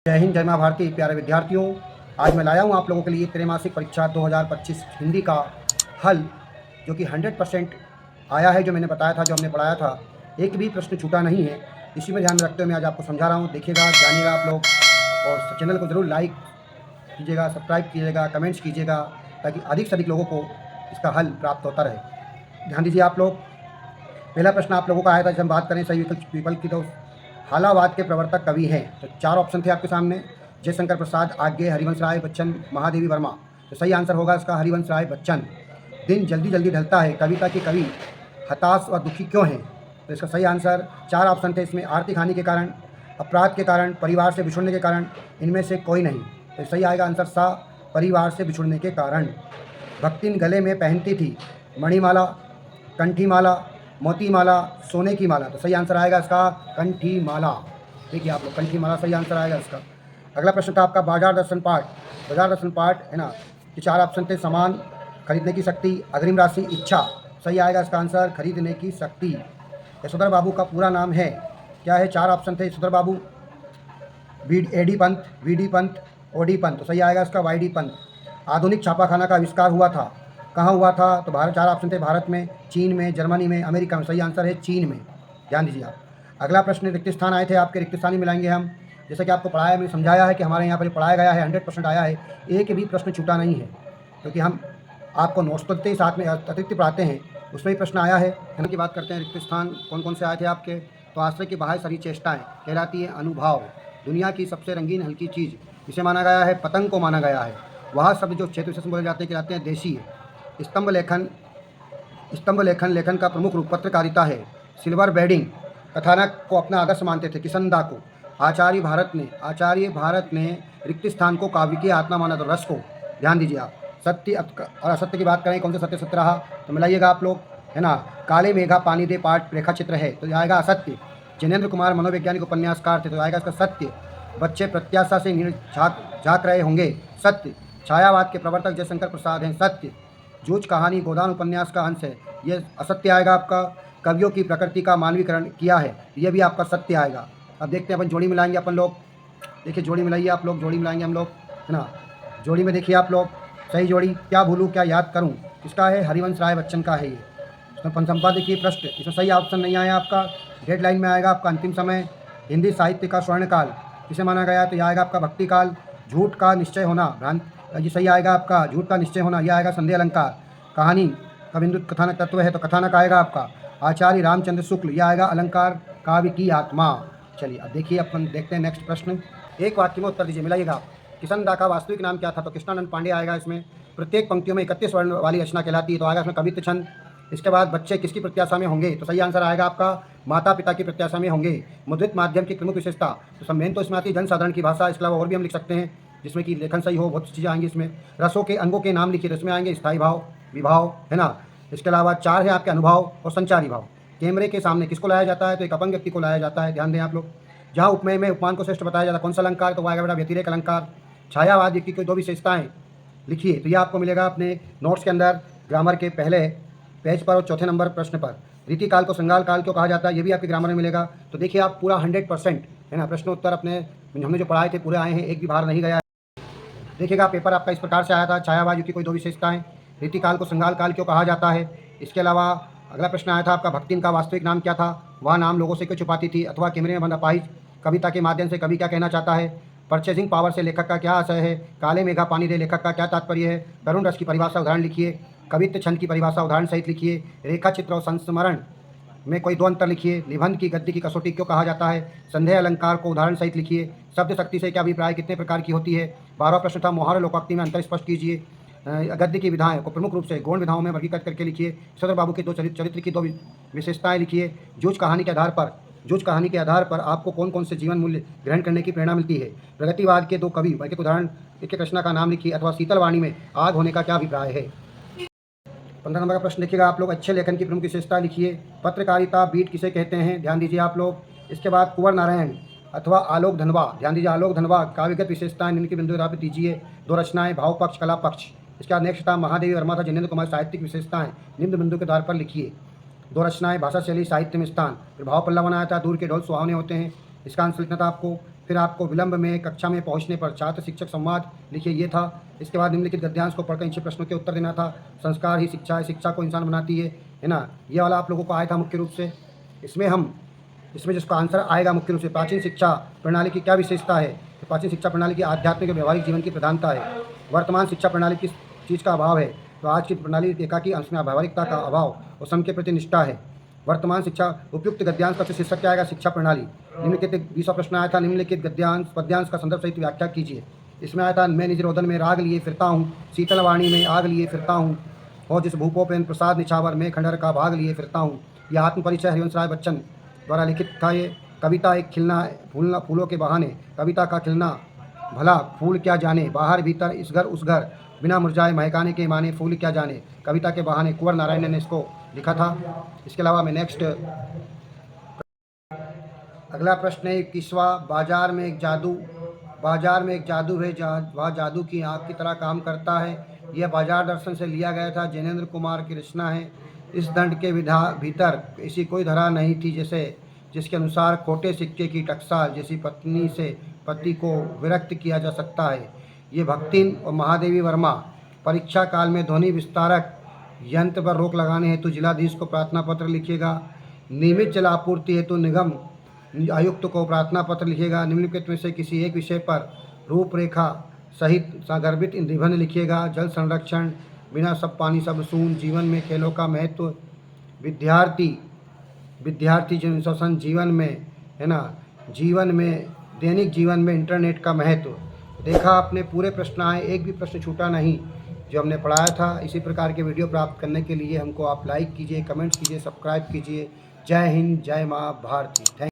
जय हिंद, जय माँ भारती। प्यारे विद्यार्थियों, आज मैं लाया हूँ आप लोगों के लिए त्रैमासिक परीक्षा 2025 हिंदी का हल, जो कि 100% आया है। जो मैंने बताया था, जो हमने पढ़ाया था, एक भी प्रश्न छूटा नहीं है। इसी में ध्यान में रखते हुए मैं आज आपको समझा रहा हूँ। देखिएगा, जानिएगा आप लोग, और चैनल को ज़रूर लाइक कीजिएगा, सब्सक्राइब कीजिएगा, कमेंट्स कीजिएगा, ताकि अधिक से अधिक लोगों को इसका हल प्राप्त होता रहे। ध्यान दीजिए आप लोग। पहला प्रश्न आप लोगों का आया था, जब हम बात करें सही विकल्प की, तो हालावाद के प्रवर्तक कवि हैं। तो 4 ऑप्शन थे आपके सामने: जयशंकर प्रसाद, आज्ञे, हरिवंश राय बच्चन, महादेवी वर्मा। तो सही आंसर होगा इसका हरिवंश राय बच्चन। दिन जल्दी जल्दी ढलता है कविता के कवि हताश और दुखी क्यों हैं? तो इसका सही आंसर 4 ऑप्शन थे इसमें: आर्थिक हानि के कारण, अपराध के कारण, परिवार से बिछुड़ने के कारण, इनमें से कोई नहीं। तो सही आएगा आंसर सा, परिवार से बिछुड़ने के कारण। भक्तिन गले में पहनती थी मणिमाला, कंठी माला, मोती माला, सोने की माला। तो सही आंसर आएगा इसका कंठी माला। देखिए आप लोग, कंठी माला सही आंसर आएगा इसका। अगला प्रश्न था आपका बाजार दर्शन पाठ। बाजार दर्शन पाठ है ना, ये 4 ऑप्शन थे: सामान खरीदने की शक्ति, अग्रिम राशि, इच्छा। सही आएगा इसका आंसर खरीदने की शक्ति। यशोधर बाबू का पूरा नाम है क्या है? 4 ऑप्शन थे: Yashodhar Babu, AD Pant, VD Pant, OD Pant. तो सही आएगा इसका वाईडी पंत। आधुनिक छापाखाना का आविष्कार हुआ था, कहाँ हुआ था? तो भारत, 4 ऑप्शन थे: भारत में, चीन में, जर्मनी में, अमेरिका में। सही आंसर है चीन में। ध्यान दीजिए आप। अगला प्रश्न, रिक्त स्थान आए थे आपके, रिक्त स्थान ही मिलाएंगे हम। जैसे कि आपको पढ़ाया, मैंने समझाया है कि हमारे यहाँ पर पढ़ाया गया है, 100% आया है, एक भी प्रश्न छूटा नहीं है, क्योंकि हम आपको नोट्स तो देते ही साथ में अतिरिक्त पढ़ाते हैं, उसमें भी प्रश्न आया है। की बात करते हैं, रिक्त स्थान कौन कौन से आए थे आपके? तो आश्रय की बाह्य सभी चेष्टाएँ कहलाती है अनुभाव। दुनिया की सबसे रंगीन हल्की चीज़ इसे माना गया है, पतंग को माना गया है। वह शब्द जो क्षेत्र विशेष बोले जाते हैं कहलाते हैं देशी। स्तंभ लेखन, लेखन का प्रमुख रूप पत्रकारिता है। सिल्वर बेडिंग, कथानक को अपना आदर्श मानते थे किसनदा को। आचार्य भारत ने रिक्त स्थान को काव्य की आत्मा माना, तो रस को। ध्यान दीजिए आप। सत्य और असत्य की बात करें, कौन सा सत्य सत्य रहा, तो मिलाइएगा आप लोग, है ना। काले मेघा पानी दे पाठ रेखा चित्र है, तो आएगा असत्य। जिनेंद्र कुमार मनोवैज्ञानिक उपन्यासकार थे, तो आएगा इसका सत्य। बच्चे प्रत्याशा से झाँक रहे होंगे, सत्य। छायावाद के प्रवर्तक जयशंकर प्रसाद हैं, सत्य। जूझ कहानी गोदान उपन्यास का अंश है, ये असत्य आएगा आपका। कवियों की प्रकृति का मानवीकरण किया है, ये भी आपका सत्य आएगा। अब देखते हैं अपन जोड़ी मिलाएंगे अपन लोग। देखिए जोड़ी मिलाइए आप लोग, जोड़ी मिलाएंगे हम लोग, है ना। जोड़ी में देखिए आप लोग, सही जोड़ी क्या भूलूँ क्या याद करूँ, इसका है हरिवंश राय बच्चन का है ये। इसमें पंचंपा देखिए प्रश्न, इसमें सही ऑप्शन नहीं आया आपका। डेडलाइन में आएगा आपका अंतिम समय। हिंदी साहित्य का स्वर्णकाल किसे माना गया? तो यह आएगा आपका भक्ति काल। झूठ का निश्चय होना, भ्रांत, ये सही आएगा आपका झूठ का निश्चय होना, यह आएगा संदेह अलंकार। कहानी का बिंदु कथानक तत्व है, तो कथानक आएगा आपका आचार्य रामचंद्र शुक्ल, यह आएगा अलंकार काव्य की आत्मा। चलिए अब देखिए, अपन देखते हैं नेक्स्ट प्रश्न। एक वाक्य में उत्तर दीजिए, मिलाइएगा आप। किसनदा का वास्तविक नाम क्या था? तो कृष्णानंद पांडे आएगा इसमें। प्रत्येक पंक्तियों में 31 वर्ण वाली रचना कहलाती है, तो आएगा इसमें कवित्व छंद। इसके बाद बच्चे किसकी प्रत्याशा में होंगे? तो सही आंसर आएगा आपका माता पिता की प्रत्याशा में होंगे। मुद्रित माध्यम की प्रमुख विशेषता, तो सम्मेलन तो इसमें आती है जनसाधारण की भाषा। इसके अलावा और भी हम लिख सकते हैं जिसमें कि लेखन सही हो, बहुत सी चीज़ें आएंगी इसमें। रसों के अंगों के नाम लिखिए, तो इसमें आएंगे स्थायी भाव, विभाव, है ना। इसके अलावा 4 है आपके अनुभव और संचारी भाव। कैमरे के सामने किसको लाया जाता है? तो एक अपंग व्यक्ति को लाया जाता है, ध्यान दें आप लोग। जहाँ उपमेय में उपमान को श्रेष्ठ बताया जाता है, कौन सा अलंकार? तो वो आएगा बेटा व्यतिरेक अलंकार। छायावाद व्यक्ति की 2 विशेषताएं लिखिए, तो ये आपको मिलेगा अपने नोट्स के अंदर, ग्रामर के पहले पेज पर और चौथे नंबर प्रश्न पर। रीतिकाल को श्रृंगार काल क्यों कहा जाता है, ये भी आपके ग्रामर में मिलेगा। तो देखिए आप पूरा 100% है ना, प्रश्न उत्तर अपने हमने जो पढ़ाए थे पूरे आए हैं, एक भी बाहर नहीं गया। देखिएगा पेपर आपका इस प्रकार से आया था, छायावाद युग की कोई 2 विशेषताएं, रीतिकाल को श्रृंगार काल क्यों कहा जाता है। इसके अलावा अगला प्रश्न आया था आपका भक्तिन का वास्तविक नाम क्या था, वह नाम लोगों से क्यों छुपाती थी, अथवा कैमरे में बंद अपाहिज कविता के माध्यम से कवि क्या कहना चाहता है। परचेजिंग पावर से लेखक का क्या आशय है। काले मेघा पानी दे लेखक का क्या तात्पर्य है। करुण रस की परिभाषा उदाहरण लिखिए। कवित्व छंद की परिभाषा उदाहरण सहित लिखिए। रेखा चित्र और संस्मरण में कोई 2 अंतर लिखिए। निबंध की गद्य की कसौटी क्यों कहा जाता है। संदेह अलंकार को उदाहरण सहित लिखिए। शब्द शक्ति से क्या अभिप्राय, कितने प्रकार की होती है। 12वां प्रश्न था मोहर लोकोक्ति में अंतर स्पष्ट कीजिए। गद्य की विधाएं को प्रमुख रूप से गौण विधाओं में वर्गीकृत करके लिखिए। यशोधर बाबू के 2 चरित्र की 2 विशेषताएं लिखिए। जूझ कहानी के आधार पर आपको कौन कौन से जीवन मूल्य ग्रहण करने की प्रेरणा मिलती है। प्रगतिवाद के 2 कवि एक उदाहरण, एक रचना का नाम लिखिए। अथवा शीतलवाणी में आग होने का क्या अभिप्राय है। 15 नंबर का प्रश्न देखिएगा आप लोग, अच्छे लेखन की प्रमुख विशेषता लिखिए। पत्रकारिता बीट किसे कहते हैं, ध्यान दीजिए आप लोग। इसके बाद कुंवर नारायण अथवा आलोक धनवा, ध्यान दीजिए आलोक धनवा काव्यगत विशेषताएं निम्न के बिंदु पर दीजिए। 2 रचनाएं, भाव पक्ष, कला पक्ष। इसके बाद नेक्स्ट था महादेवी वर्मा था जिनेंद्र कुमार, साहित्यिक विशेषताएं निम्न बिंदु के आधार पर लिखिए। 2 रचनाएं, भाषा शैली, साहित्य में स्थान। फिर भाव पल्लव बनाया था, दूर के ढोल सुहावने होते हैं, इसका आंसर लिखना था आपको। फिर आपको विलंब में कक्षा में पहुंचने पर छात्र शिक्षक संवाद लिखिए, ये था। इसके बाद निम्नलिखित गद्यांश को पढ़कर इन 6 प्रश्नों के उत्तर देना था। संस्कार ही शिक्षा है, शिक्षा को इंसान बनाती है ना। ये वाला आप लोगों को आया था मुख्य रूप से। इसमें जिसका आंसर आएगा मुख्य रूप से, प्राचीन शिक्षा प्रणाली की क्या विशेषता है। तो प्राचीन शिक्षा प्रणाली की आध्यात्मिक और व्यवहारिक जीवन की प्रधानता है। वर्तमान शिक्षा प्रणाली किस चीज़ का अभाव है। तो आज की प्रणाली एकाकी अंश में व्यावहारिकता का अभाव और सम के प्रति निष्ठा है। वर्तमान शिक्षा उपयुक्त गद्यांश का शीर्षक क्या आएगा, शिक्षा प्रणाली। निम्नलिखित 20वां प्रश्न आया था, निम्नलिखित गद्यांश पद्यांश का संदर्भ सहित व्याख्या कीजिए। इसमें आया था, मैं निज रोदन में राग लिए फिरता हूँ, शीतल वाणी में आग लिए फिरता हूँ, और जिस भूपोपेन प्रसाद निछावर में खंडहर का भाग लिए फिरता हूँ। यह आत्मपरिचय हरिवंश राय बच्चन द्वारा लिखित था। ये कविता एक खिलना फूलना फूलों के बहाने, कविता का खिलना भला फूल क्या जाने, बाहर भीतर इस घर उस घर, बिना मुरझाए महकाने के माने फूल क्या जाने, कविता के बहाने कुंवर नारायण ने इसको लिखा था। इसके अलावा मैं नेक्स्ट अगला प्रश्न है 21वां, बाजार में एक जादू है, वह जादू की आँख की तरह काम करता है। यह बाजार दर्शन से लिया गया था, जैनेन्द्र कुमार की रचना है। इस दंड के भीतर ऐसी कोई धरा नहीं थी जिसके अनुसार खोटे सिक्के की टकसाल जैसी पत्नी से पति को विरक्त किया जा सकता है। ये भक्तिन और महादेवी वर्मा परीक्षा काल में ध्वनि विस्तारक यंत्र पर रोक लगाने हेतु जिलाधीश को प्रार्थना पत्र लिखेगा। नियमित जल आपूर्ति हेतु निगम आयुक्त को प्रार्थना पत्र लिखेगा। निम्नलिखित में से किसी एक विषय पर रूपरेखा सहित सागर्भित निबंध लिखिएगा। जल संरक्षण, बिना सब पानी सब सून, जीवन में खेलों का महत्व, विद्यार्थी जन शोषण जीवन में है ना, दैनिक जीवन में इंटरनेट का महत्व। देखा आपने, पूरे प्रश्न आए, एक भी प्रश्न छूटा नहीं जो हमने पढ़ाया था। इसी प्रकार के वीडियो प्राप्त करने के लिए हमको आप लाइक कीजिए, कमेंट्स कीजिए, सब्सक्राइब कीजिए। जय हिंद, जय माँ भारती। थैंक